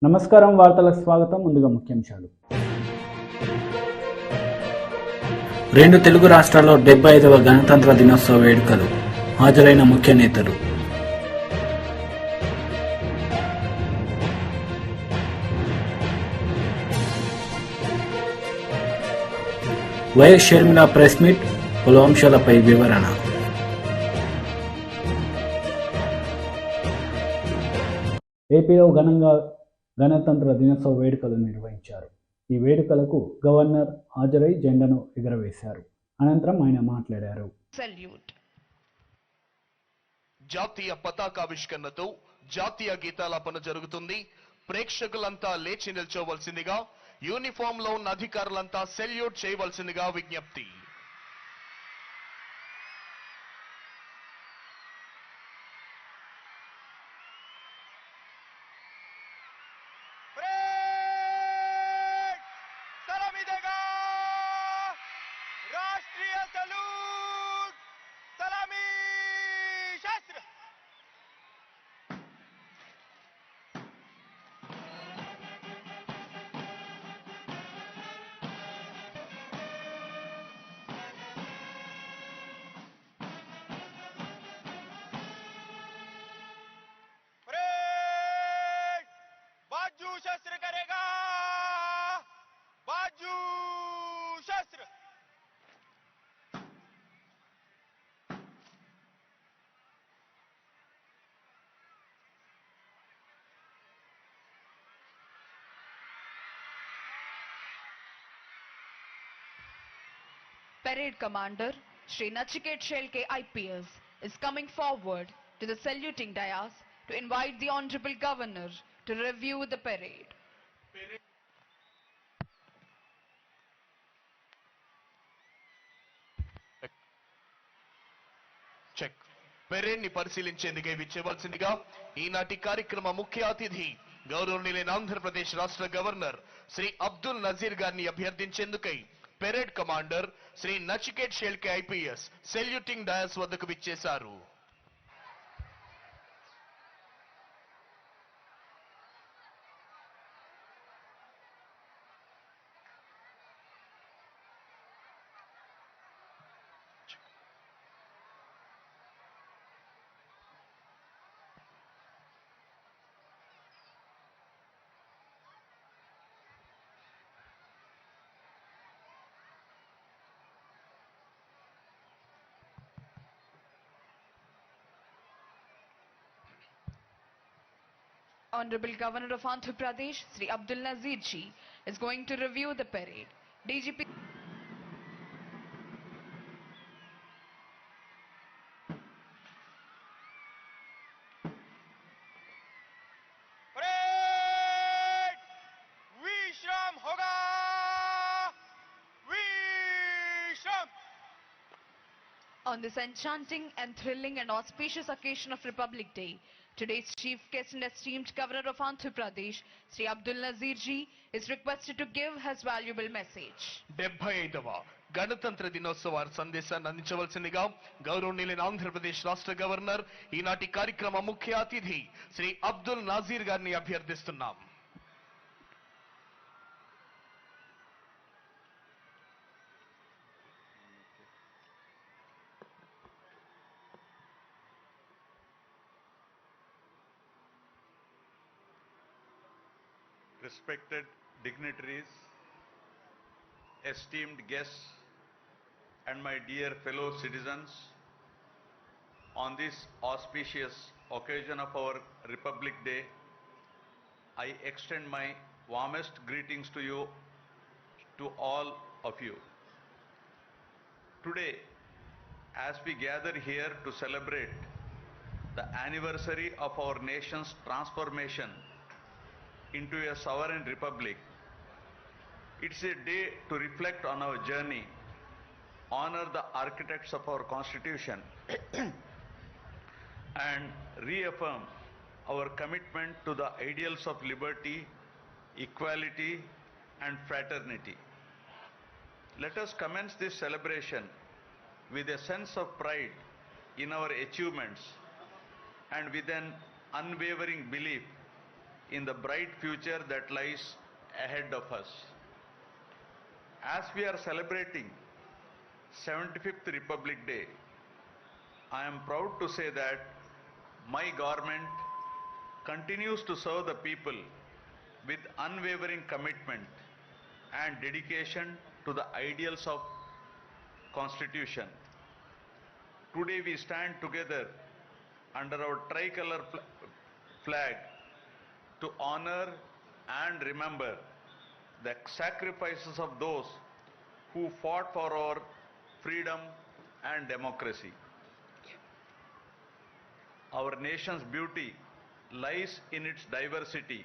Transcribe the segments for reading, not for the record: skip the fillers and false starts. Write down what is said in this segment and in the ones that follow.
నమస్కారం వార్తలకు స్వాగతం. ముందుగా ముఖ్యాంశాలు. రెండు తెలుగు రాష్ట్రాల్లో 75వ గణతంత్ర దినోత్సవ వేడుకలు. హాజరైన ముఖ్య నేతలు. వైఎస్ షర్మిల ప్రెస్ మీట్, పలు అంశాలపై వివరణ. ఏపీలో ఘనంగా గణతంత్ర దినోత్సవ వేడుకలు నిర్వహించారు. ఈ వేడుకలకు గవర్నర్ హాజరై జెండాను ఎగురవేశారు. అనంతరం ఆయన మాట్లాడారు. జాతీయ పతాకావిష్కరణతో జాతీయ గీతాలాపన జరుగుతుంది. ప్రేక్షకులంతా లేచి నిల్చోవలసిందిగా, యూనిఫామ్ లో ఉన్న అధికారులంతా సెల్యూట్ చేయవలసిందిగా విజ్ఞప్తి. शस्त्र करेगा, बाजू शस्त्र. Parade Commander Shri Nachiket Shelke IPS is coming forward to the saluting dais to invite the Honorable Governor to review the parade. Check. Parade ని పరిశీలించేందుకే విచ్చేవలసిందిగా ఈనాటి కార్యక్రమ ముఖ్య అతిథి గౌరవనీయులైన ఆంధ్రప్రదేశ్ రాష్ట్ర గవర్నర్ శ్రీ అబ్దుల్ నజీర్ గారిని అభ్యర్థించేందుకై parade commander Shri Nachiket Shelke IPS saluting dais వద్దకు విచ్చేశారు. Honorable Governor of Andhra Pradesh Shri Abdul Nazir ji is going to review the parade. DGP parade विश्राम होगा, विश्राम. On this enchanting and thrilling and auspicious occasion of Republic Day, today's chief guest and esteemed Governor of Andhra Pradesh, Shri Abdul Nazir ji, is requested to give his valuable message. 75వ గణతంత్ర దినోత్సవ సందేశాన్ని అందించవలసిందిగా గౌరవనీయులైన ఆంధ్రప్రదేశ్ రాష్ట్ర governor ఈనాటి కార్యక్రమ ముఖ్య అతిథి శ్రీ అబ్దుల్ నాజీర్ గారిని అభ్యర్థిస్తున్నాం. Respected dignitaries, esteemed guests, and my dear fellow citizens, on this auspicious occasion of our Republic Day, I extend my warmest greetings to you, to all of you. Today, as we gather here to celebrate the anniversary of our nation's transformation into a sovereign republic, it's a day to reflect on our journey, honor the architects of our constitution, and reaffirm our commitment to the ideals of liberty, equality, and fraternity. Let us commence this celebration with a sense of pride in our achievements and with an unwavering belief in the bright future that lies ahead of us. As we are celebrating 75th Republic Day, I am proud to say that my government continues to serve the people with unwavering commitment and dedication to the ideals of Constitution. Today we stand together under our tricolor flag to honor and remember the sacrifices of those who fought for our freedom and democracy. Our nation's beauty lies in its diversity,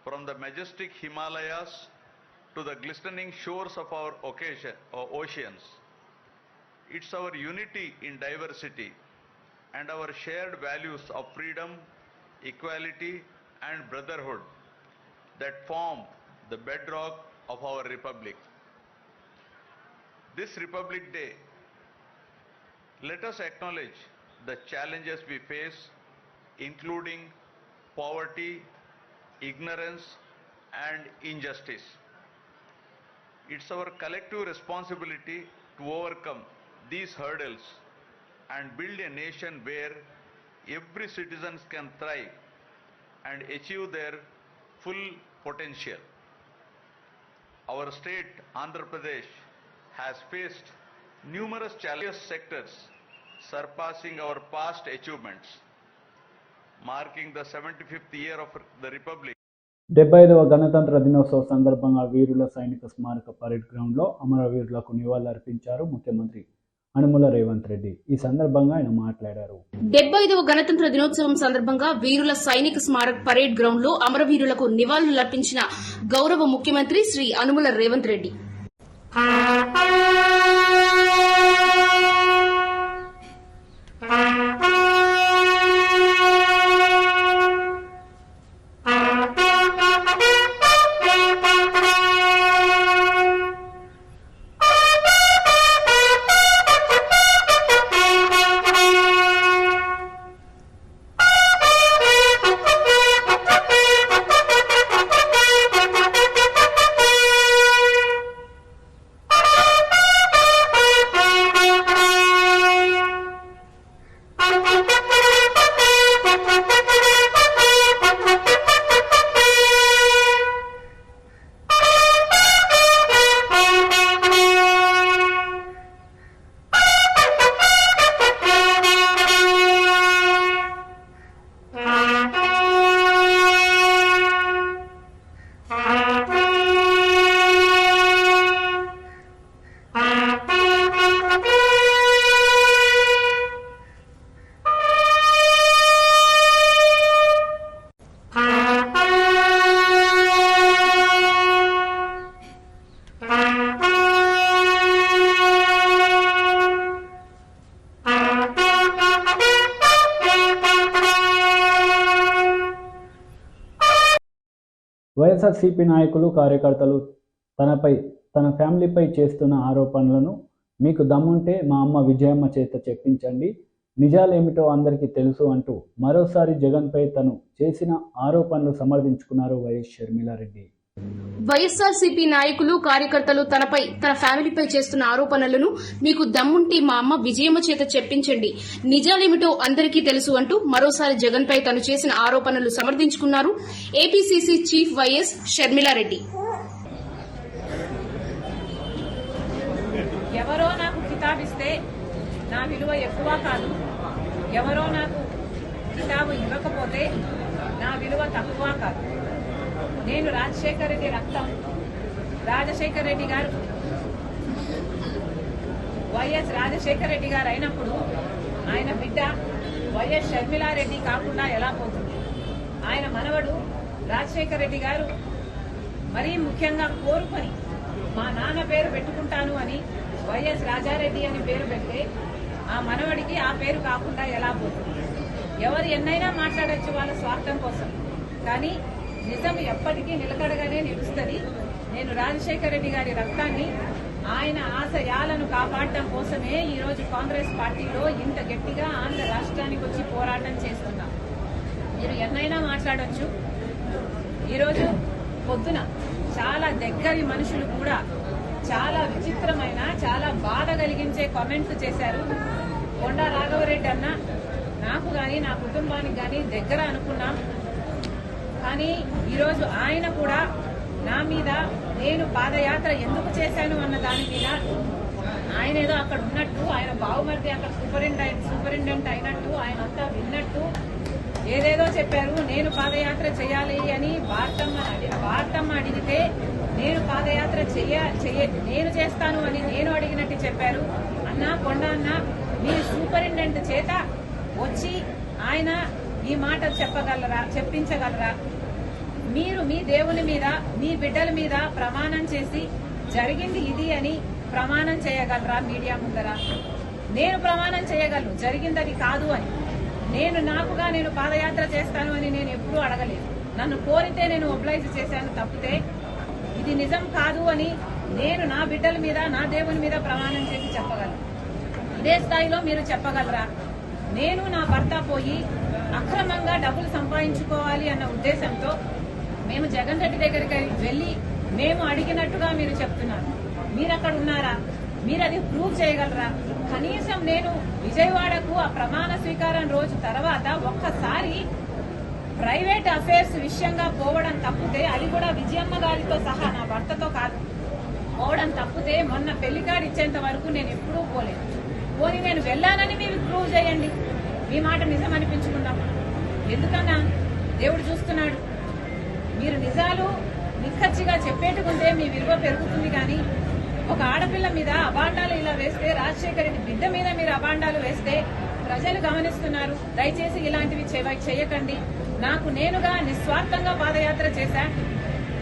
from the majestic Himalayas to the glistening shores of our oceans. It's our unity in diversity and our shared values of freedom, equality, and brotherhood that form the bedrock of our republic. This Republic Day, let us acknowledge the challenges we face, including poverty, ignorance, and injustice. It's our collective responsibility to overcome these hurdles and build a nation where every citizen can thrive and achieve their full potential. Our state, Andhra Pradesh, has faced numerous challenges sectors surpassing our past achievements. Marking the 75th year of the Republic. 75వ గణతంత్ర దినోత్సవ సందర్భంగా వీరుల సైనిక స్మారక parade గ్రౌండ్లో అమరవీరులకు నివాళులర్పించారు ముఖ్యమంత్రి అనుముల రేవంత్ రెడ్డి. ఈ సందర్భంగా ఆయన మాట్లాడారు. 75వ గణతంత్ర దినోత్సవం సందర్భంగా వీరుల సైనిక స్మారక పరేడ్ గ్రౌండ్ లో అమరవీరులకు నివాళులర్పించిన గౌరవ ముఖ్యమంత్రి శ్రీ అనుముల రేవంత్ రెడ్డి. వైఎస్ఆర్సీపీ నాయకులు కార్యకర్తలు తన ఫ్యామిలీపై చేస్తున్న ఆరోపణలను మీకు దమ్ముంటే మా అమ్మ విజయమ్మ చేత చెప్పించండి, నిజాలేమిటో అందరికీ తెలుసు అంటూ మరోసారి జగన్పై తను చేసిన ఆరోపణలు సమర్థించుకున్నారు వైఎస్ షర్మిలారెడ్డి. వైఎస్ఆర్సీపీ నాయకులు కార్యకర్తలు తన ఫ్యామిలీపై చేస్తున్న ఆరోపణలను మీకు దమ్ముంటే మా అమ్మ విజయమ్మ చేత చెప్పించండి, నిజాలేమిటో అందరికీ తెలుసు అంటూ మరోసారి జగన్పై తను చేసిన ఆరోపణలు సమర్థించుకున్నారు ఏపీసీసీ చీఫ్ వైఎస్ షర్మిలారెడ్డి. ఎవరో నాకు కితాబిస్తే నా విలువ ఎక్కువ కాదు, ఎవరో నాకు కితాబు ఇవ్వకపోతే నా విలువ తక్కువ కాదు. నేను రాజశేఖర రెడ్డి రక్తం. రాజశేఖర రెడ్డి గారు వైఎస్ రాజశేఖర రెడ్డి గారు అయినప్పుడు ఆయన బిడ్డ వైఎస్ షర్మిలారెడ్డి కాకుండా ఎలా పోతుంది? ఆయన మనవడు రాజశేఖర రెడ్డి గారు మరీ ముఖ్యంగా కోరుకొని మా నాన్న పేరు పెట్టుకుంటాను అని వైఎస్ రాజారెడ్డి అని పేరు పెడితే ఆ మనవడికి ఆ పేరు కాకుండా ఎలా పోతుంది? ఎవరు ఎన్నైనా మాట్లాడచ్చు వాళ్ళ స్వార్థం కోసం, కానీ నిజం ఎప్పటికీ నిలకడగానే నిలుస్తుంది. నేను రాజశేఖర రెడ్డి గారి రక్తాన్ని, ఆయన ఆశయాలను కాపాడటం కోసమే ఈ రోజు కాంగ్రెస్ పార్టీలో ఇంత గట్టిగా ఆంధ్ర రాష్ట్రానికి వచ్చి పోరాటం చేస్తున్నాం. మీరు ఎన్నైనా మాట్లాడొచ్చు, ఈరోజు పొద్దున చాలా దగ్గరి మనుషులు కూడా చాలా విచిత్రమైన చాలా బాధ కలిగించే కామెంట్స్ చేశారు. కొండా రాఘవరెడ్డి అన్న నాకు గాని నా కుటుంబానికి గాని దగ్గర అనుకున్నాం. కానీ ఈరోజు ఆయన కూడా నా మీద నేను పాదయాత్ర ఎందుకు చేశాను అన్న దాని మీద ఆయన ఏదో అక్కడ ఉన్నట్టు, ఆయన బావుమర్ది అక్కడ సూపరింటెండెంట్ అయినట్టు, ఆయన అంతా విన్నట్టు ఏదేదో చెప్పారు. నేను పాదయాత్ర చేయాలి అని భారతమ్మ అడిగితే నేను పాదయాత్ర నేను చేస్తాను అని నేను అడిగినట్టు చెప్పారు. అన్న కొండ అన్న మీరు సూపరింటెండెంట్ చేత వచ్చి ఆయన ఈ మాట చెప్పించగలరా? మీరు మీ దేవుని మీద మీ బిడ్డల మీద ప్రమాణం చేసి జరిగింది ఇది అని ప్రమాణం చేయగలరా మీడియా ముందర? నేను ప్రమాణం చేయగలను జరిగింది కాదు అని. నేను పాదయాత్ర చేస్తాను అని నేను ఎప్పుడూ అడగలేదు. నన్ను కోరితే నేను ఒబ్లైజ్ చేశాను తప్పితే ఇది నిజం కాదు అని నేను నా బిడ్డల మీద నా దేవుని మీద ప్రమాణం చేసి చెప్పగలను. ఇదే స్థాయిలో మీరు చెప్పగలరా? నేను నా భర్త పోయి అక్రమంగా డబ్బులు సంపాదించుకోవాలి అన్న ఉద్దేశంతో మేము జగన్ రెడ్డి దగ్గరికి వెళ్లి మేము అడిగినట్టుగా మీరు చెప్తున్నారు. మీరు అక్కడ ఉన్నారా? మీరు అది ప్రూవ్ చేయగలరా? కనీసం నేను విజయవాడకు ఆ ప్రమాణ స్వీకారం రోజు తర్వాత ఒక్కసారి ప్రైవేట్ అఫైర్స్ విషయంగా పోవడం తప్పితే, అది కూడా విజయమ్మ గారితో సహా నా భర్తతో కాదు పోవడం తప్పితే, మొన్న పెళ్లి కార్డు ఇచ్చేంత వరకు నేను ఎప్పుడూ పోలేదు. పోనీ నేను వెళ్ళానని మీరు ప్రూవ్ చేయండి. మీ మాట నిజం అనిపించుకుందాం. ఎందుకన్నా దేవుడు చూస్తున్నాడు. మీరు నిజాలు నిక్కచ్చిగా చెప్పేట్టుకుంటే మీ విలువ పెరుగుతుంది. కానీ ఒక ఆడపిల్ల మీద అబాండాలు ఇలా వేస్తే, రాజశేఖర రెడ్డి బిడ్డ మీద మీరు అబాండాలు వేస్తే ప్రజలు గమనిస్తున్నారు. దయచేసి ఇలాంటివి చేయకండి. నాకు నేనుగా నిస్వార్థంగా పాదయాత్ర చేశా.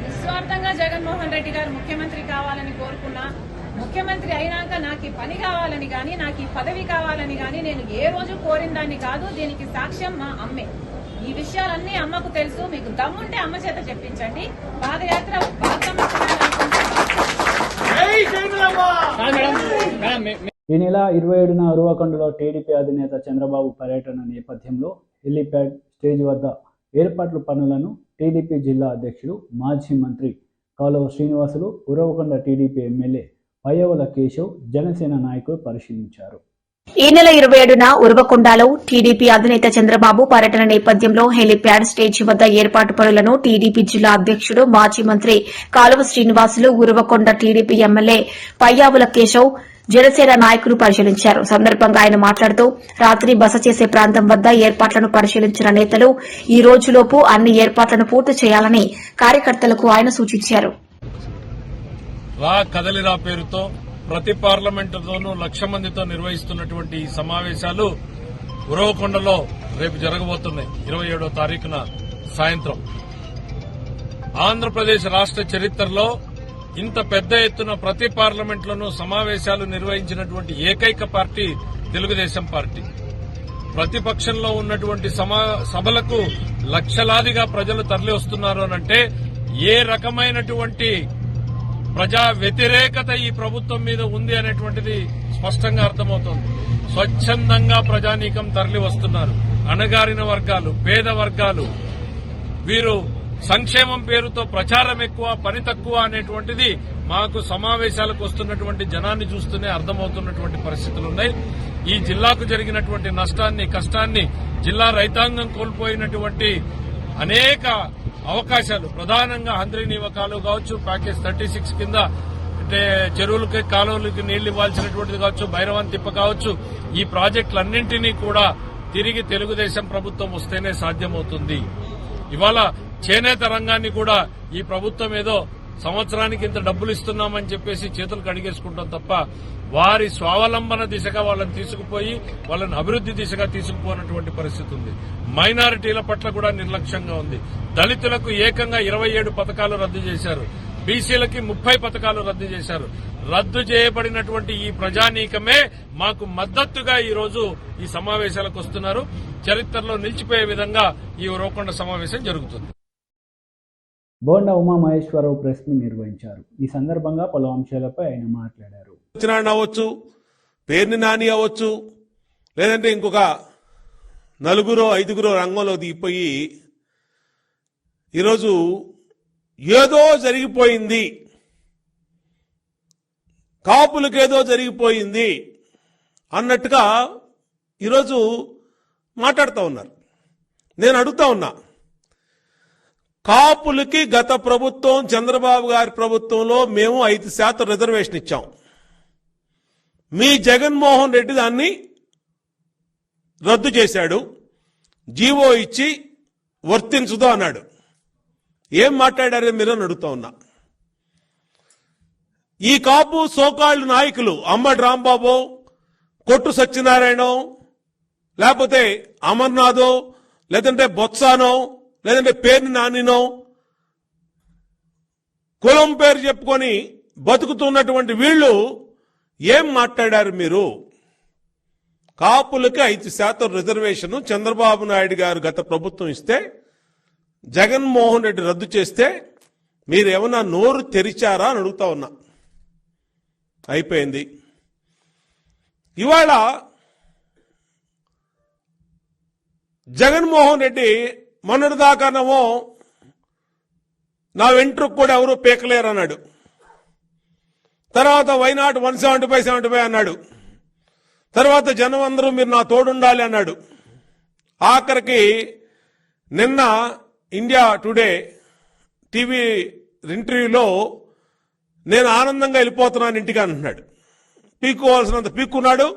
నిస్వార్థంగా జగన్మోహన్ రెడ్డి గారు ముఖ్యమంత్రి కావాలని కోరుకున్నా. ముఖ్యమంత్రి అయినాక నాకు ఈ పని కావాలని గాని, నాకు ఈ పదవి కావాలని గాని నేను ఏ రోజు కోరిన దాన్ని కాదు. దీనికి సాక్ష్యం మా అమ్మే. ఈ విషయాలన్నీ అమ్మకు తెలుసు. మీకు దమ్ముంటే అమ్మ చేత చెప్పించండి. పాదయాత్ర ఈ నెల 27న ఉరవకొండలో టీడీపీ అధినేత చంద్రబాబు పర్యటన నేపథ్యంలో హెలీప్యాడ్ స్టేజ్ వద్ద ఏర్పాట్ల పనులను టీడీపీ జిల్లా అధ్యక్షుడు మాజీ మంత్రి కాలువ శ్రీనివాసులు, ఉరవకొండ టీడీపీ ఎమ్మెల్యే పయ్యవుల కేశవ్, జనసేన నాయకులు పరిశీలించారు. ఈ నెల 27న ఉరవకొండలో టీడీపీ అధినేత చంద్రబాబు పర్యటన నేపథ్యంలో హెలీప్యాడ్ స్టేజి వద్ద ఏర్పాటు పనులను టీడీపీ జిల్లా అధ్యక్షుడు మాజీ మంత్రి కాలువ శ్రీనివాసులు, ఉరవకొండ టీడీపీ ఎమ్మెల్యే పయ్యావుల కేశవ్, జనసేన నాయకులు పరిశీలించారు. సందర్భంగా ఆయన మాట్లాడుతూ రాత్రి బస చేసే ప్రాంతం వద్ద ఏర్పాట్లను పరిశీలించిన నేతలు ఈ రోజులోపు అన్ని ఏర్పాట్లను పూర్తి చేయాలని కార్యకర్తలకు ఆయన సూచించారు. రా కదలిరా పేరుతో ప్రతి పార్లమెంటులోనూ 1,00,000 మందితో నిర్వహిస్తున్నటువంటి ఈ సమావేశాలు ఉరవకొండలో రేపు జరగబోతున్నాయి. 27వ తారీఖున సాయంత్రం. ఆంధ్రప్రదేశ్ రాష్ట్ర చరిత్రలో ఇంత పెద్ద ఎత్తున ప్రతి పార్లమెంట్లోనూ సమావేశాలు నిర్వహించినటువంటి ఏకైక పార్టీ తెలుగుదేశం పార్టీ. ప్రతిపక్షంలో ఉన్నటువంటి సభలకు లక్షలాదిగా ప్రజలు తరలి వస్తున్నారు అనంటే ఏ రకమైనటువంటి ప్రజా వ్యతిరేకత ఈ ప్రభుత్వం మీద ఉంది అనేటువంటిది స్పష్టంగా అర్థమవుతోంది. స్వచ్ఛందంగా ప్రజానీకం తరలి వస్తున్నారు. అణగారిన వర్గాలు, పేద వర్గాలు, వీరు సంక్షేమం పేరుతో ప్రచారం ఎక్కువ, పని తక్కువ అనేటువంటిది మాకు సమావేశాలకు వస్తున్నటువంటి జనాన్ని చూస్తూనే అర్థమవుతున్నటువంటి పరిస్థితులున్నాయి. ఈ జిల్లాకు జరిగినటువంటి నష్టాన్ని, కష్టాన్ని, జిల్లా రైతాంగం కోల్పోయినటువంటి అనేక అవకాశాలు, ప్రధానంగా హంద్రీనీవ కాలువ కావచ్చు, ప్యాకేజ్ 36 కింద అంటే చెరువులకి, కాలువలకి నీళ్లు ఇవ్వాల్సినటువంటిది కావచ్చు, భైరవన్ తిప్ప కావచ్చు, ఈ ప్రాజెక్టులన్నింటినీ కూడా తిరిగి తెలుగుదేశం ప్రభుత్వం వస్తేనే సాధ్యమవుతుంది. ఇవాళ చేనేత రంగాన్ని కూడా ఈ ప్రభుత్వం ఏదో సంవత్సరానికి ఇంత డబ్బులు ఇస్తున్నామని చెప్పేసి చేతులు కడిగేసుకుంటాం తప్ప వారి స్వావలంబన దిశగా వాళ్ళని తీసుకుపోయి వాళ్ళని అభివృద్ది దిశగా తీసుకుపోయినటువంటి పరిస్థితి ఉంది. మైనారిటీల పట్ల కూడా నిర్లక్ష్యంగా ఉంది. దళితులకు ఏకంగా 27 పథకాలు రద్దు చేశారు. బీసీలకి 30 పథకాలు రద్దు చేశారు. రద్దు చేయబడినటువంటి ఈ ప్రజానీకమే మాకు మద్దతుగా ఈ రోజు ఈ సమావేశాలకు వస్తున్నారు. చరిత్రలో నిలిచిపోయే విధంగా ఈ ఉరవకొండ సమావేశం జరుగుతుంది. బోండా ఉమామహేశ్వరరావు ప్రెస్ మీట్ నిర్వహించారు. ఈ సందర్భంగా పలు అంశాలపై ఆయన మాట్లాడారు. అవ్వచ్చు, పేర్ని నాని అవ్వచ్చు, లేదంటే ఇంకొక 4 5 రంగంలో దిగిపోయి ఈరోజు ఏదో జరిగిపోయింది, కాపులకేదో జరిగిపోయింది అన్నట్టుగా ఈరోజు మాట్లాడుతూ ఉన్నారు. నేను అడుగుతా ఉన్నా, కాపులకి గత ప్రభుత్వం చంద్రబాబు గారి ప్రభుత్వంలో మేము 5% రిజర్వేషన్ ఇచ్చాం. మీ జగన్మోహన్ రెడ్డి దాన్ని రద్దు చేశాడు, జీవో ఇచ్చి వర్తించదు అన్నాడు. ఏం మాట్లాడారో మీరని అడుగుతా ఉన్నా. ఈ కాపు సోకాళ్ళు నాయకులు అంబటి రాంబాబు, కొట్టు సత్యనారాయణ, లేకపోతే అమర్నాథో, లేదంటే బొత్సానో, లేదంటే పేరుని నానినో, కులం పేరు చెప్పుకొని బతుకుతున్నటువంటి వీళ్ళు ఏం మాట్లాడారు మీరు? కాపులకి 5% రిజర్వేషన్ చంద్రబాబు నాయుడు గారు గత ప్రభుత్వం ఇస్తే, జగన్మోహన్ రెడ్డి రద్దు చేస్తే మీరేమన్నా నోరు తెరిచారా అని అడుగుతా ఉన్నా. అయిపోయింది. ఇవాళ జగన్మోహన్ రెడ్డి మొన్నటిదాకానేమో నా వెంట్రుకు కూడా ఎవరూ పీకలేరు అన్నాడు. తర్వాత వైనాట్ 175 అన్నాడు. తర్వాత జనం అందరూ మీరు నా తోడుండాలి అన్నాడు. ఆఖరికి నిన్న ఇండియా టుడే టీవీ ఇంటర్వ్యూలో నేను ఆనందంగా వెళ్ళిపోతున్నాను ఇంటికి అంటున్నాడు. పీక్కోవాల్సినంత పీక్కున్నాడు,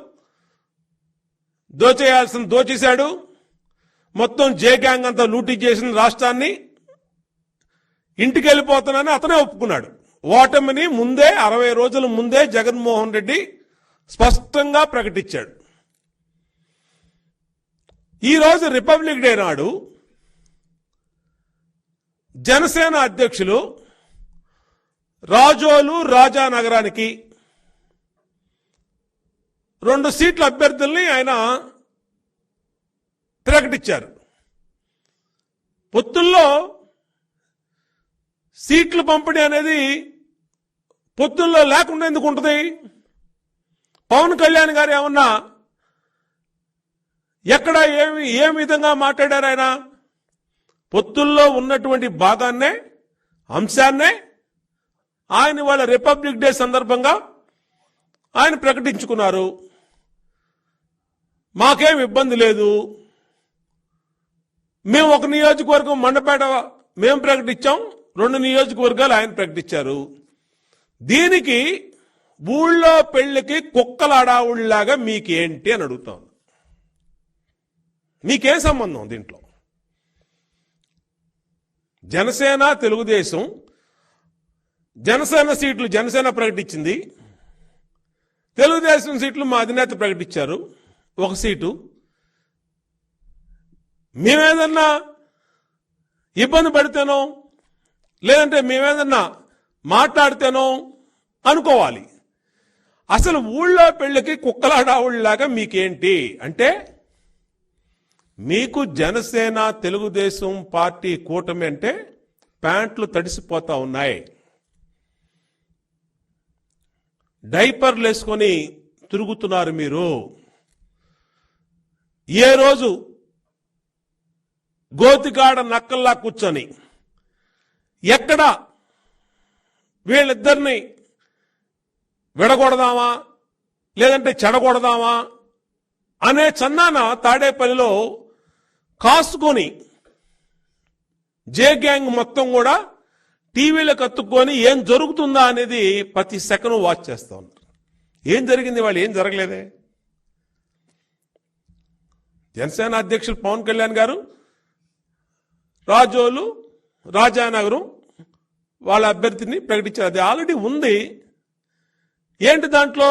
దోచేయాల్సిన దోచేశాడు, మొత్తం జే గ్యాంగ్ అంతా లూటీ చేసిన రాష్ట్రాన్ని, ఇంటికి వెళ్ళిపోతున్నానని అతనే ఒప్పుకున్నాడు. ఓటమిని ముందే 60 రోజుల ముందే జగన్మోహన్ రెడ్డి స్పష్టంగా ప్రకటించాడు. ఈరోజు రిపబ్లిక్ డే నాడు జనసేన అధ్యక్షులు రాజోలు రాజానగరానికి 2 సీట్ల అభ్యర్థుల్ని ఆయన ప్రకటించారు. పొత్తుల్లో సీట్ల పంపిణీ అనేది పొత్తుల్లో లేకుండా ఎందుకు ఉంటుంది? పవన్ కళ్యాణ్ గారు ఏమన్నా ఎక్కడ ఏ విధంగా మాట్లాడారు? ఆయన పొత్తుల్లో ఉన్నటువంటి భాగాన్నే, అంశాన్నే ఆయన వాళ్ళ రిపబ్లిక్ డే సందర్భంగా ఆయన ప్రకటించుకున్నారు. మాకేం ఇబ్బంది లేదు, మేము ఒక నియోజకవర్గం మండపేట మేము ప్రకటించాం, 2 నియోజకవర్గాలు ఆయన ప్రకటించారు. దీనికి ఊళ్ళో పెళ్లికి కుక్కల అడావుళ్లాగా మీకేంటి అని అడుగుతాం. మీకేం సంబంధం దీంట్లో? జనసేన తెలుగుదేశం, జనసేన సీట్లు జనసేన ప్రకటించింది, తెలుగుదేశం సీట్లు మా అధినేత ప్రకటించారు 1 సీటు. మేమేదన్నా ఇబ్బంది పడితేనో లేదంటే మేమేదన్నా మాట్లాడితేనో అనుకోవాలి. అసలు ఊళ్ళో పెళ్లికి కుక్కలాడావుళ్లాగా మీకేంటి అంటే, మీకు జనసేన తెలుగుదేశం పార్టీ కూటమి అంటే ప్యాంట్లు తడిసిపోతా ఉన్నాయి, డైపర్లు వేసుకొని తిరుగుతున్నారు మీరు. ఏ రోజు గోతికాడ నక్కల్లా కూర్చొని ఎక్కడ వీళ్ళిద్దరిని విడగొడదామా లేదంటే చెడగొడదామా అనే చన్నాన తాడేపల్లిలో కాసుకొని జే గ్యాంగ్ మొత్తం కూడా టీవీలకు అతుక్కొని ఏం జరుగుతుందా అనేది ప్రతి సెకండ్ వాచ్ చేస్తా ఉన్నారు. ఏం జరిగింది? వాళ్ళు ఏం జరగలేదే. జనసేన అధ్యక్షులు పవన్ కళ్యాణ్ గారు రాజోలు రాజానగరం వాళ్ళ అభ్యర్థిని ప్రకటించారు. అది ఆల్రెడీ ఉంది. ఏంటి దాంట్లో?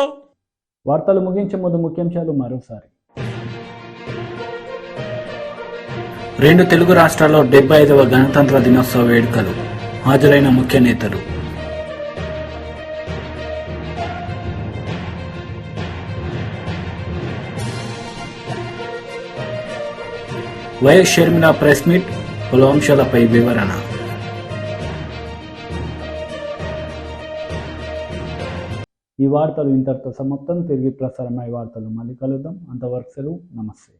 వార్తలు ముగించే ముందు ముఖ్యాంశాలు మరోసారి. 2 తెలుగు రాష్ట్రాల్లో 75వ గణతంత్ర దినోత్సవ వేడుకలు. హాజరైన ముఖ్య నేతలు. వైఎస్ షర్మిల ప్రెస్ మీట్, పలు అంశాలపై వివరణ. ఈ వార్తలు ఇంతటితో సమాప్తం. తిరిగి ప్రసారమయ్యే వార్తలు మళ్ళీ కలుద్దాం. అంతవరకు సెలవు. నమస్తే.